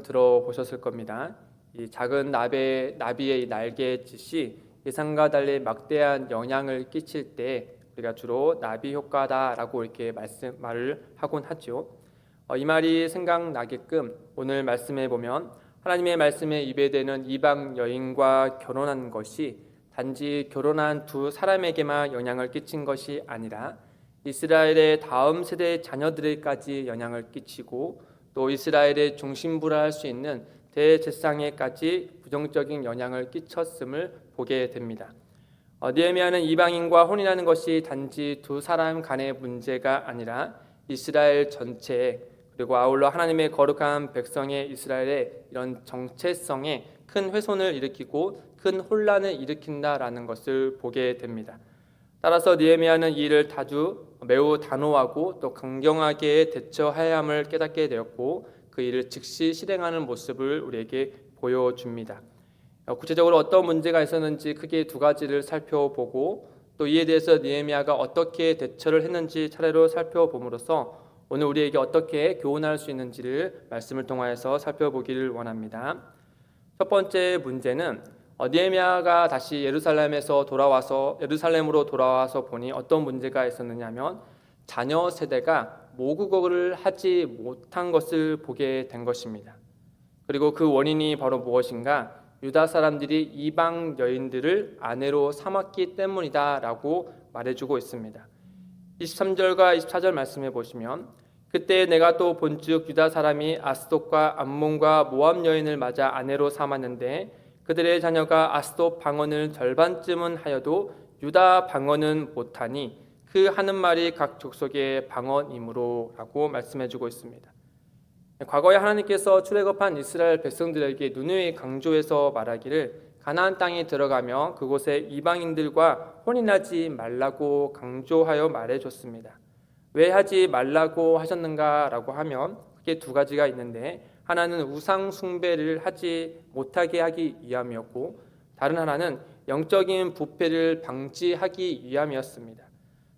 들어보셨을 겁니다. 이 작은 나비의 날갯짓이 예상과 달리 막대한 영향을 끼칠 때 우리가 주로 나비 효과다라고 이렇게 말을 하곤 하죠. 이 말이 생각나게끔 오늘 말씀에 보면 하나님의 말씀에 입에대는 이방 여인과 결혼한 것이 단지 결혼한 두 사람에게만 영향을 끼친 것이 아니라 이스라엘의 다음 세대 자녀들에게까지 영향을 끼치고 또 이스라엘의 중심부라 할 수 있는 대제사장에까지 부정적인 영향을 끼쳤음을 보게 됩니다. 느헤미야는 이방인과 혼인하는 것이 단지 두 사람 간의 문제가 아니라 이스라엘 전체 그리고 아울러 하나님의 거룩한 백성의 이스라엘의 이런 정체성에 큰 훼손을 일으키고 큰 혼란을 일으킨다라는 것을 보게 됩니다. 따라서 느헤미야는 이 일을 매우 단호하고 또 강경하게 대처해야 함을 깨닫게 되었고 그 일을 즉시 실행하는 모습을 우리에게 보여줍니다. 구체적으로 어떤 문제가 있었는지 크게 두 가지를 살펴보고 또 이에 대해서 느헤미야가 어떻게 대처를 했는지 차례로 살펴봄으로써 오늘 우리에게 어떻게 교훈할 수 있는지를 말씀을 통하여서 살펴보기를 원합니다. 첫 번째 문제는 느헤미야가 다시 예루살렘으로 돌아와서 보니 어떤 문제가 있었느냐면 자녀 세대가 모국어를 하지 못한 것을 보게 된 것입니다. 그리고 그 원인이 바로 무엇인가? 유다 사람들이 이방 여인들을 아내로 삼았기 때문이다라고 말해주고 있습니다. 23절과 24절 말씀해 보시면 그때 내가 또 본즉 유다 사람이 아스돗과 암몬과 모압 여인을 맞아 아내로 삼았는데 그들의 자녀가 아스돗 방언을 절반쯤은 하여도 유다 방언은 못하니 그 하는 말이 각 족속의 방언이므로 라고 말씀해주고 있습니다. 과거에 하나님께서 출애굽한 이스라엘 백성들에게 누누이 강조해서 말하기를 가나안 땅에 들어가며 그곳에 이방인들과 혼인하지 말라고 강조하여 말해줬습니다. 왜 하지 말라고 하셨는가라고 하면 크게 두 가지가 있는데 하나는 우상 숭배를 하지 못하게 하기 위함이었고 다른 하나는 영적인 부패를 방지하기 위함이었습니다.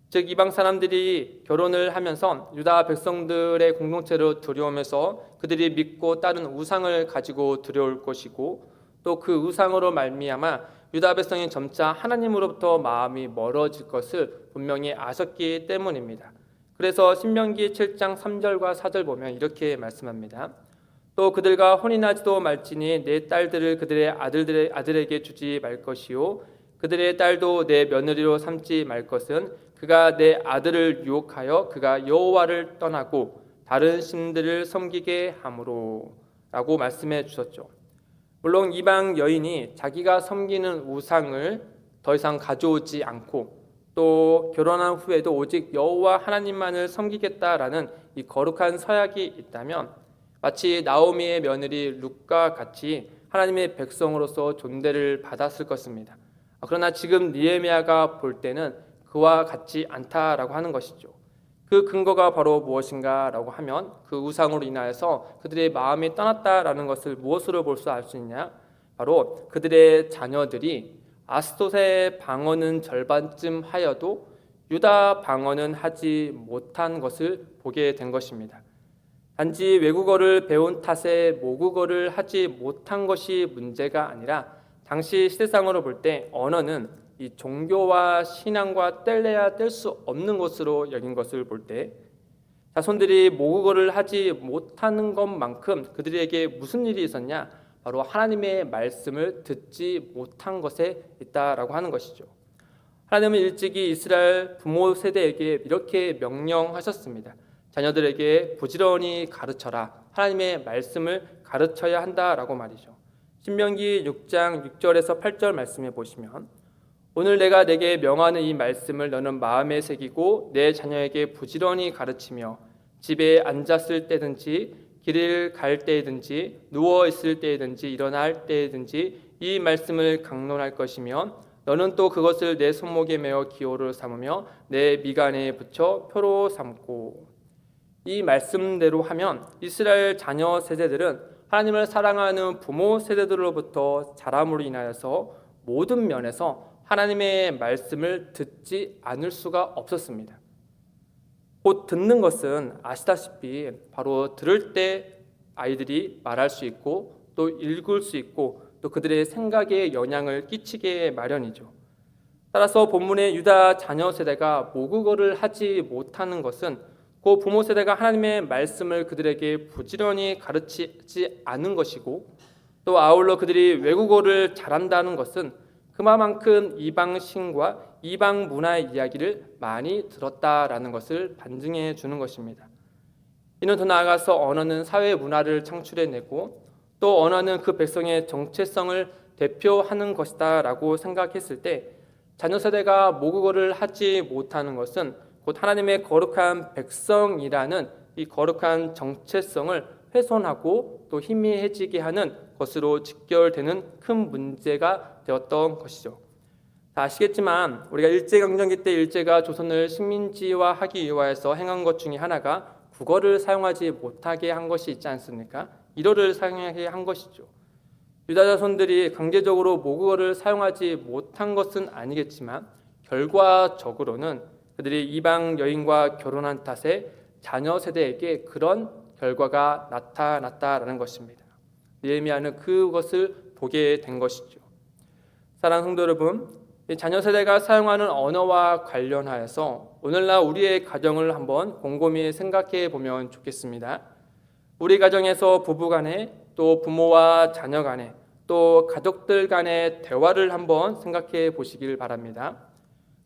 즉 이방 사람들이 결혼을 하면서 유다 백성들의 공동체로 들여오면서 그들이 믿고 따른 우상을 가지고 들여올 것이고 또 그 우상으로 말미암아 유다 백성이 점차 하나님으로부터 마음이 멀어질 것을 분명히 아셨기 때문입니다. 그래서 신명기 7장 3절과 4절 보면 이렇게 말씀합니다. 또 그들과 혼인하지도 말지니 내 딸들을 그들의 아들에게 주지 말 것이요 그들의 딸도 내 며느리로 삼지 말 것은 그가 내 아들을 유혹하여 그가 여호와를 떠나고 다른 신들을 섬기게 함으로 라고 말씀해 주셨죠. 물론 이방 여인이 자기가 섬기는 우상을 더 이상 가져오지 않고 또 결혼한 후에도 오직 여호와 하나님만을 섬기겠다라는 이 거룩한 서약이 있다면 마치 나오미의 며느리 룻과 같이 하나님의 백성으로서 존대를 받았을 것입니다. 그러나 지금 느헤미야가 볼 때는 그와 같지 않다라고 하는 것이죠. 그 근거가 바로 무엇인가라고 하면 그 우상으로 인하여서 그들의 마음이 떠났다라는 것을 무엇으로 볼 수 알 수 있냐? 바로 그들의 자녀들이 아스돗의 방언은 절반쯤 하여도 유다 방언은 하지 못한 것을 보게 된 것입니다. 단지 외국어를 배운 탓에 모국어를 하지 못한 것이 문제가 아니라 당시 시대상으로 볼 때 언어는 이 종교와 신앙과 뗄래야 뗄 수 없는 것으로 여긴 것을 볼 때 자손들이 모국어를 하지 못하는 것만큼 그들에게 무슨 일이 있었냐? 바로 하나님의 말씀을 듣지 못한 것에 있다라고 하는 것이죠. 하나님은 일찍이 이스라엘 부모 세대에게 이렇게 명령하셨습니다. 자녀들에게 부지런히 가르쳐라. 하나님의 말씀을 가르쳐야 한다라고 말이죠. 신명기 6장 6절에서 8절 말씀해 보시면 오늘 내가 내게 명하는 이 말씀을 너는 마음에 새기고 내 자녀에게 부지런히 가르치며 집에 앉았을 때든지 길을 갈 때든지 누워 있을 때든지 일어날 때든지 이 말씀을 강론할 것이며 너는 또 그것을 내 손목에 메어 기호로 삼으며 내 미간에 붙여 표로 삼고 이 말씀대로 하면 이스라엘 자녀 세대들은 하나님을 사랑하는 부모 세대들로부터 자람으로 인하여서 모든 면에서 하나님의 말씀을 듣지 않을 수가 없었습니다. 곧 듣는 것은 아시다시피 바로 들을 때 아이들이 말할 수 있고 또 읽을 수 있고 또 그들의 생각에 영향을 끼치게 마련이죠. 따라서 본문의 유다 자녀 세대가 모국어를 하지 못하는 것은 그 부모 세대가 하나님의 말씀을 그들에게 부지런히 가르치지 않은 것이고, 또 아울러 그들이 외국어를 잘한다는 것은 그만큼 이방 신과 이방 문화의 이야기를 많이 들었다라는 것을 반증해 주는 것입니다. 이는 더 나아가서 언어는 사회 문화를 창출해내고 또 언어는 그 백성의 정체성을 대표하는 것이다라고 생각했을 때, 자녀 세대가 모국어를 하지 못하는 것은 곧 하나님의 거룩한 백성이라는 이 거룩한 정체성을 훼손하고 또 희미해지게 하는 것으로 직결되는 큰 문제가 되었던 것이죠. 다 아시겠지만 우리가 일제강점기 때 일제가 조선을 식민지화하기 위하여서 행한 것 중에 하나가 국어를 사용하지 못하게 한 것이 있지 않습니까? 일어를 사용하게 한 것이죠. 유다 자손들이 강제적으로 모국어를 사용하지 못한 것은 아니겠지만 결과적으로는 그들이 이방 여인과 결혼한 탓에 자녀 세대에게 그런 결과가 나타났다라는 것입니다. 느헤미야는 그것을 보게 된 것이죠. 사랑하는 성도 여러분, 자녀 세대가 사용하는 언어와 관련하여서 오늘날 우리의 가정을 한번 곰곰이 생각해 보면 좋겠습니다. 우리 가정에서 부부 간에 또 부모와 자녀 간에 또 가족들 간의 대화를 한번 생각해 보시길 바랍니다.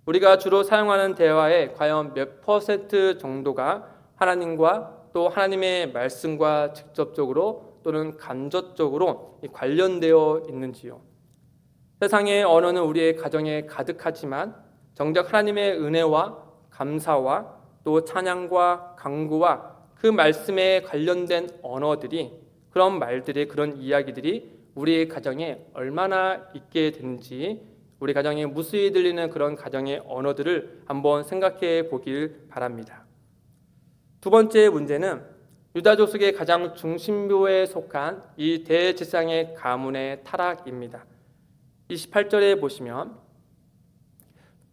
우리가 주로 사용하는 대화의 과연 몇 퍼센트 정도가 하나님과 또 하나님의 말씀과 직접적으로 또는 간접적으로 관련되어 있는지요? 세상의 언어는 우리의 가정에 가득하지만 정작 하나님의 은혜와 감사와 또 찬양과 강구와 그 말씀에 관련된 언어들이, 그런 말들이, 그런 이야기들이 우리의 가정에 얼마나 있게 되는지, 우리 가정에 무수히 들리는 그런 가정의 언어들을 한번 생각해 보길 바랍니다. 두 번째 문제는 유다 족속의 가장 중심부에 속한 이 대제사장의 가문의 타락입니다. 28절에 보시면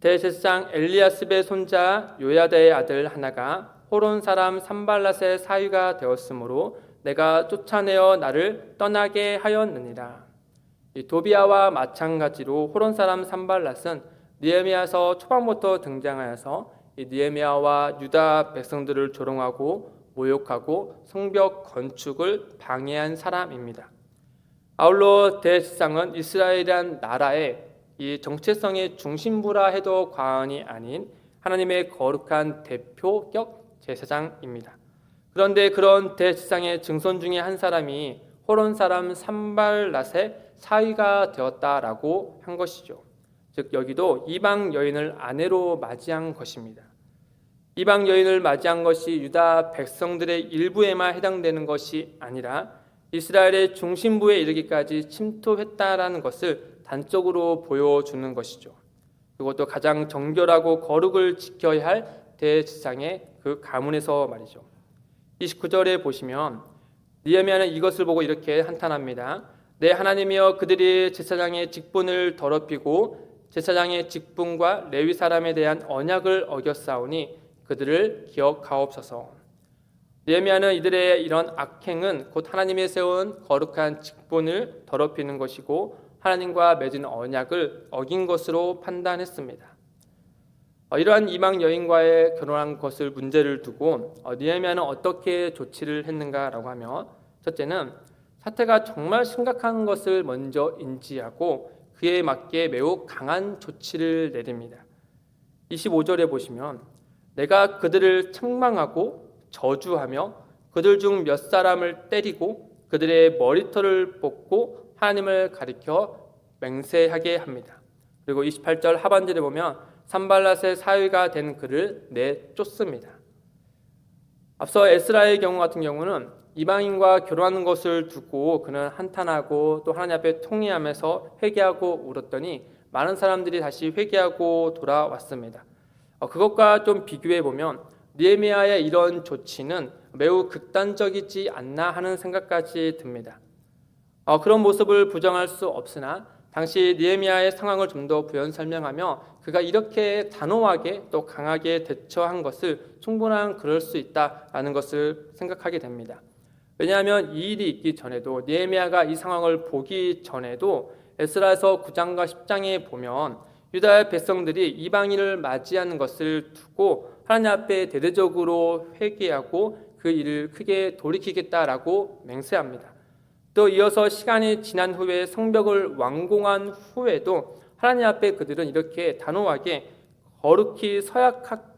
대제사장 엘리야십의 손자 요야다의 아들 하나가 호론 사람 산발랏의 사위가 되었으므로 내가 쫓아내어 나를 떠나게 하였느니라. 이 도비아와 마찬가지로 호론 사람 산발랏은 느헤미야서 초반부터 등장하여서 이 느헤미야와 유다 백성들을 조롱하고 모욕하고 성벽 건축을 방해한 사람입니다. 아울러 대제사장은 이스라엘이란 나라의 이 정체성의 중심부라 해도 과언이 아닌 하나님의 거룩한 대표격 제사장입니다. 그런데 그런 대제사장의 증손 중에 한 사람이 호론 사람 산발랏의 사위가 되었다라고 한 것이죠. 즉 여기도 이방 여인을 아내로 맞이한 것입니다. 이방 여인을 맞이한 것이 유다 백성들의 일부에만 해당되는 것이 아니라 이스라엘의 중심부에 이르기까지 침투했다라는 것을 단적으로 보여주는 것이죠. 그것도 가장 정결하고 거룩을 지켜야 할 대제사장의 그 가문에서 말이죠. 29절에 보시면 느헤미야는 이것을 보고 이렇게 한탄합니다. 내 하나님이여, 그들이 제사장의 직분을 더럽히고 제사장의 직분과 레위 사람에 대한 언약을 어겼사오니 그들을 기억하옵소서. 느헤미야는 이들의 이런 악행은 곧 하나님이 세운 거룩한 직분을 더럽히는 것이고 하나님과 맺은 언약을 어긴 것으로 판단했습니다. 이러한 이방 여인과의 결혼한 것을 문제를 두고 느헤미야는 어떻게 조치를 했는가라고 하면, 첫째는 사태가 정말 심각한 것을 먼저 인지하고 그에 맞게 매우 강한 조치를 내립니다. 25절에 보시면 내가 그들을 책망하고 저주하며 그들 중 몇 사람을 때리고 그들의 머리털을 뽑고 하나님을 가리켜 맹세하게 합니다. 그리고 28절 하반절에 보면 산발랏의 사위가 된 그를 내쫓습니다. 앞서 에스라의 경우 같은 경우는 이방인과 결혼하는 것을 두고 그는 한탄하고 또 하나님 앞에 통회하면서 회개하고 울었더니 많은 사람들이 다시 회개하고 돌아왔습니다. 그것과 좀 비교해 보면 느헤미야의 이런 조치는 매우 극단적이지 않나 하는 생각까지 듭니다. 그런 모습을 부정할 수 없으나 당시 느헤미야의 상황을 좀 더 부연 설명하며 그가 이렇게 단호하게 또 강하게 대처한 것을 충분한 그럴 수 있다라는 것을 생각하게 됩니다. 왜냐하면 이 일이 있기 전에도 느헤미야가 이 상황을 보기 전에도 에스라서 9장과 10장에 보면 유다의 백성들이 이방인을 맞이하는 것을 두고 하나님 앞에 대대적으로 회개하고 그 일을 크게 돌이키겠다라고 맹세합니다. 또 이어서 시간이 지난 후에 성벽을 완공한 후에도 하나님 앞에 그들은 이렇게 단호하게 거룩히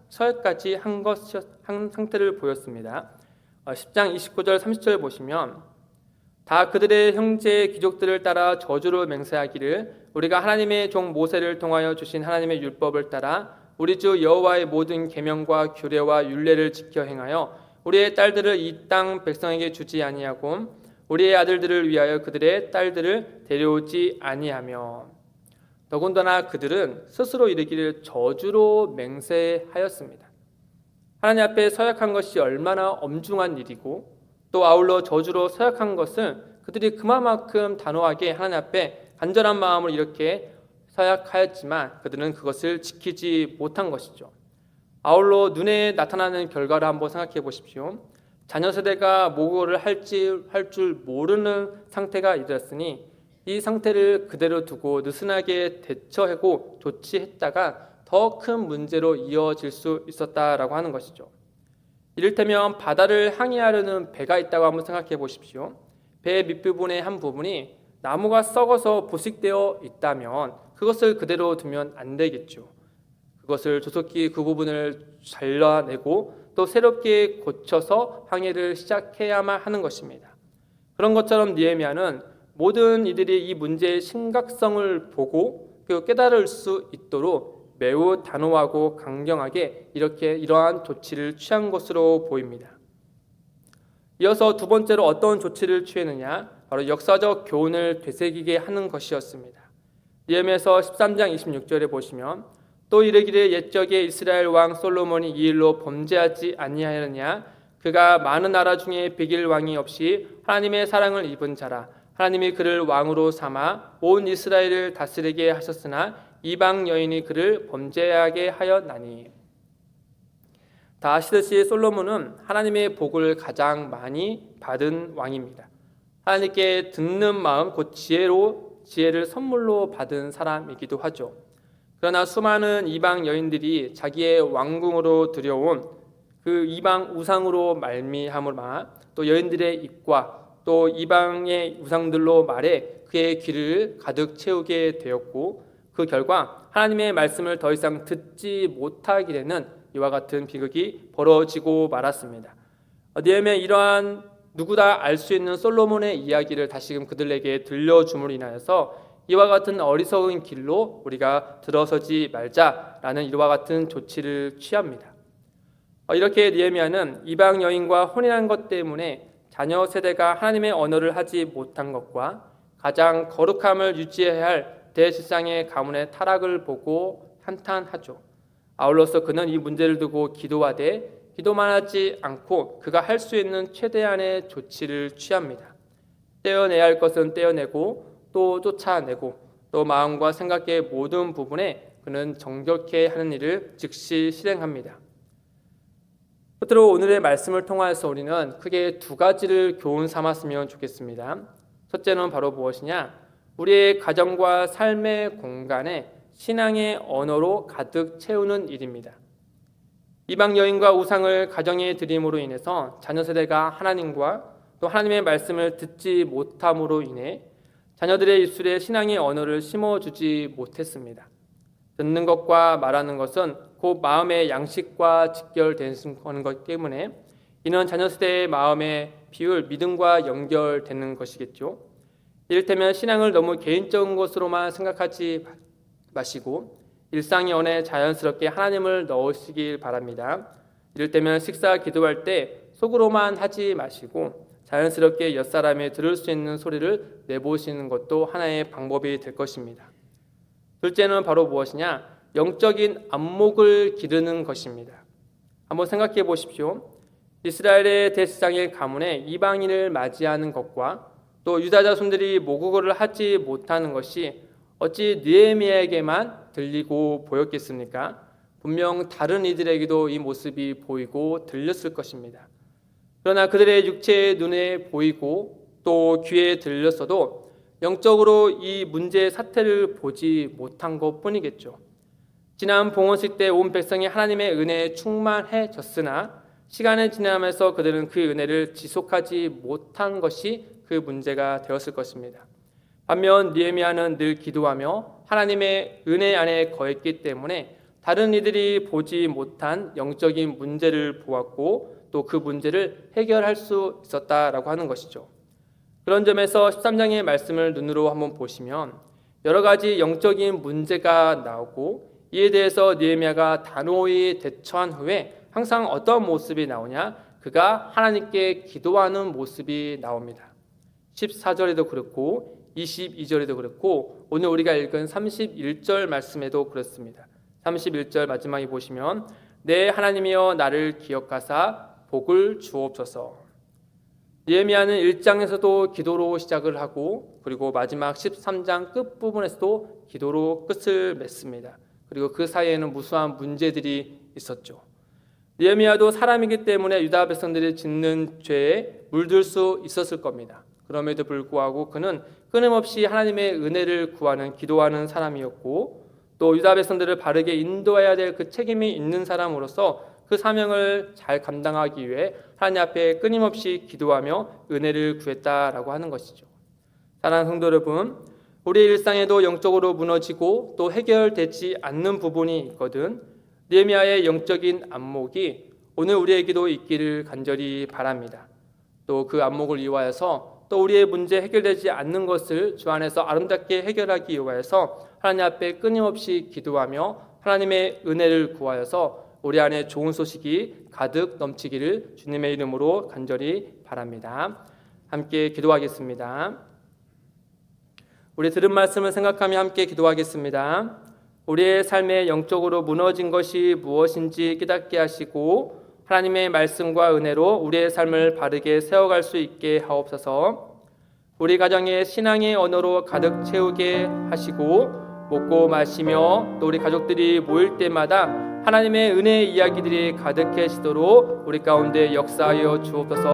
서약까지 한 상태를 보였습니다. 10장 29절 30절 보시면 다 그들의 형제 귀족들을 따라 저주로 맹세하기를 우리가 하나님의 종 모세를 통하여 주신 하나님의 율법을 따라 우리 주 여호와의 모든 계명과 규례와 율례를 지켜 행하여 우리의 딸들을 이 땅 백성에게 주지 아니하고 우리의 아들들을 위하여 그들의 딸들을 데려오지 아니하며 더군다나 그들은 스스로 이르기를 저주로 맹세하였습니다. 하나님 앞에 서약한 것이 얼마나 엄중한 일이고 또 아울러 저주로 서약한 것을 그들이 그만큼 단호하게 하나님 앞에 간절한 마음으로 이렇게 서약하였지만 그들은 그것을 지키지 못한 것이죠. 아울러 눈에 나타나는 결과를 한번 생각해 보십시오. 자녀 세대가 모국어를 할 줄 모르는 상태가 이르렀으니 이 상태를 그대로 두고 느슨하게 대처하고 조치했다가 더 큰 문제로 이어질 수 있었다라고 하는 것이죠. 이를테면 바다를 항해하려는 배가 있다고 한번 생각해 보십시오. 배 밑부분의 한 부분이 나무가 썩어서 부식되어 있다면 그것을 그대로 두면 안 되겠죠. 그것을 조속히 그 부분을 잘라내고 또 새롭게 고쳐서 항해를 시작해야만 하는 것입니다. 그런 것처럼 느헤미야는 모든 이들이 이 문제의 심각성을 보고 그리고 깨달을 수 있도록 매우 단호하고 강경하게 이러한 조치를 취한 것으로 보입니다. 이어서 두 번째로 어떤 조치를 취했느냐? 바로 역사적 교훈을 되새기게 하는 것이었습니다. 느헤미야서 13장 26절에 보시면 또 이르기를 옛적에 이스라엘 왕 솔로몬이 이 일로 범죄하지 아니하였느냐? 그가 많은 나라 중에 백일 왕이 없이 하나님의 사랑을 입은 자라. 하나님이 그를 왕으로 삼아 온 이스라엘을 다스리게 하셨으나 이방 여인이 그를 범죄하게 하였나니. 다 아시듯이 솔로몬은 하나님의 복을 가장 많이 받은 왕입니다. 하나님께 듣는 마음 곧 지혜를 선물로 받은 사람이기도 하죠. 그러나 수많은 이방 여인들이 자기의 왕궁으로 들여온 그 이방 우상으로 말미암아 또 여인들의 입과 또 이방의 우상들로 말해 그의 귀를 가득 채우게 되었고 그 결과 하나님의 말씀을 더 이상 듣지 못하게 되는 이와 같은 비극이 벌어지고 말았습니다. 느헤미야 이러한 누구나 알 수 있는 솔로몬의 이야기를 다시금 그들에게 들려줌으로 인하여서 이와 같은 어리석은 길로 우리가 들어서지 말자라는 이와 같은 조치를 취합니다. 이렇게 느헤미야는 이방 여인과 혼인한 것 때문에 자녀 세대가 하나님의 언어를 하지 못한 것과 가장 거룩함을 유지해야 할 대실상의 가문의 타락을 보고 한탄하죠. 아울러서 그는 이 문제를 두고 기도하되 기도만 하지 않고 그가 할 수 있는 최대한의 조치를 취합니다. 떼어내야 할 것은 떼어내고 또 쫓아내고 또 마음과 생각의 모든 부분에 그는 정결케 하는 일을 즉시 실행합니다. 끝으로 오늘의 말씀을 통하여서 우리는 크게 두 가지를 교훈 삼았으면 좋겠습니다. 첫째는 바로 무엇이냐? 우리의 가정과 삶의 공간에 신앙의 언어로 가득 채우는 일입니다. 이방 여인과 우상을 가정에 드림으로 인해서 자녀 세대가 하나님과 또 하나님의 말씀을 듣지 못함으로 인해 자녀들의 입술에 신앙의 언어를 심어주지 못했습니다. 듣는 것과 말하는 것은 곧 마음의 양식과 직결되는 것 때문에 이는 자녀 세대의 마음의 비율, 믿음과 연결되는 것이겠죠. 이를테면 신앙을 너무 개인적인 것으로만 생각하지 마시고 일상의 언어에 자연스럽게 하나님을 넣으시길 바랍니다. 이를테면 식사 기도할 때 속으로만 하지 마시고 자연스럽게 옆사람이 들을 수 있는 소리를 내보시는 것도 하나의 방법이 될 것입니다. 둘째는 바로 무엇이냐? 영적인 안목을 기르는 것입니다. 한번 생각해 보십시오. 이스라엘의 대제사장의 가문에 이방인을 맞이하는 것과 또 유다 자손들이 모국어를 하지 못하는 것이 어찌 느헤미야에게만 들리고 보였겠습니까? 분명 다른 이들에게도 이 모습이 보이고 들렸을 것입니다. 그러나 그들의 육체의 눈에 보이고 또 귀에 들렸어도 영적으로 이 문제의 사태를 보지 못한 것뿐이겠죠. 지난 봉헌식 때 온 백성이 하나님의 은혜에 충만해졌으나 시간이 지나면서 그들은 그 은혜를 지속하지 못한 것이 그 문제가 되었을 것입니다. 반면 느헤미야는 늘 기도하며 하나님의 은혜 안에 거했기 때문에 다른 이들이 보지 못한 영적인 문제를 보았고 또 그 문제를 해결할 수 있었다라고 하는 것이죠. 그런 점에서 13장의 말씀을 눈으로 한번 보시면 여러 가지 영적인 문제가 나오고 이에 대해서 느헤미야가 단호히 대처한 후에 항상 어떤 모습이 나오냐? 그가 하나님께 기도하는 모습이 나옵니다. 14절에도 그렇고 22절에도 그렇고 오늘 우리가 읽은 31절 말씀에도 그렇습니다. 31절 마지막에 보시면 내 하나님이여 나를 기억하사 복을 주옵소서. 느헤미야는 1장에서도 기도로 시작을 하고 그리고 마지막 13장 끝부분에서도 기도로 끝을 맺습니다. 그리고 그 사이에는 무수한 문제들이 있었죠. 느헤미야도 사람이기 때문에 유다 백성들이 짓는 죄에 물들 수 있었을 겁니다. 그럼에도 불구하고 그는 끊임없이 하나님의 은혜를 구하는 기도하는 사람이었고 또 유다 백성들을 바르게 인도해야 될 그 책임이 있는 사람으로서 그 사명을 잘 감당하기 위해 하나님 앞에 끊임없이 기도하며 은혜를 구했다라고 하는 것이죠. 사랑하는 성도 여러분, 우리의 일상에도 영적으로 무너지고 또 해결되지 않는 부분이 있거든 느헤미야의 영적인 안목이 오늘 우리에게도 있기를 간절히 바랍니다. 또 그 안목을 이용하여서 또 우리의 문제 해결되지 않는 것을 주 안에서 아름답게 해결하기 위하여서 하나님 앞에 끊임없이 기도하며 하나님의 은혜를 구하여서 우리 안에 좋은 소식이 가득 넘치기를 주님의 이름으로 간절히 바랍니다. 함께 기도하겠습니다. 우리 들은 말씀을 생각하며 함께 기도하겠습니다. 우리의 삶에 영적으로 무너진 것이 무엇인지 깨닫게 하시고 하나님의 말씀과 은혜로 우리의 삶을 바르게 세워갈 수 있게 하옵소서. 우리 가정의 신앙의 언어로 가득 채우게 하시고 먹고 마시며 또 우리 가족들이 모일 때마다 하나님의 은혜의 이야기들이 가득해지도록 우리 가운데 역사하여 주옵소서.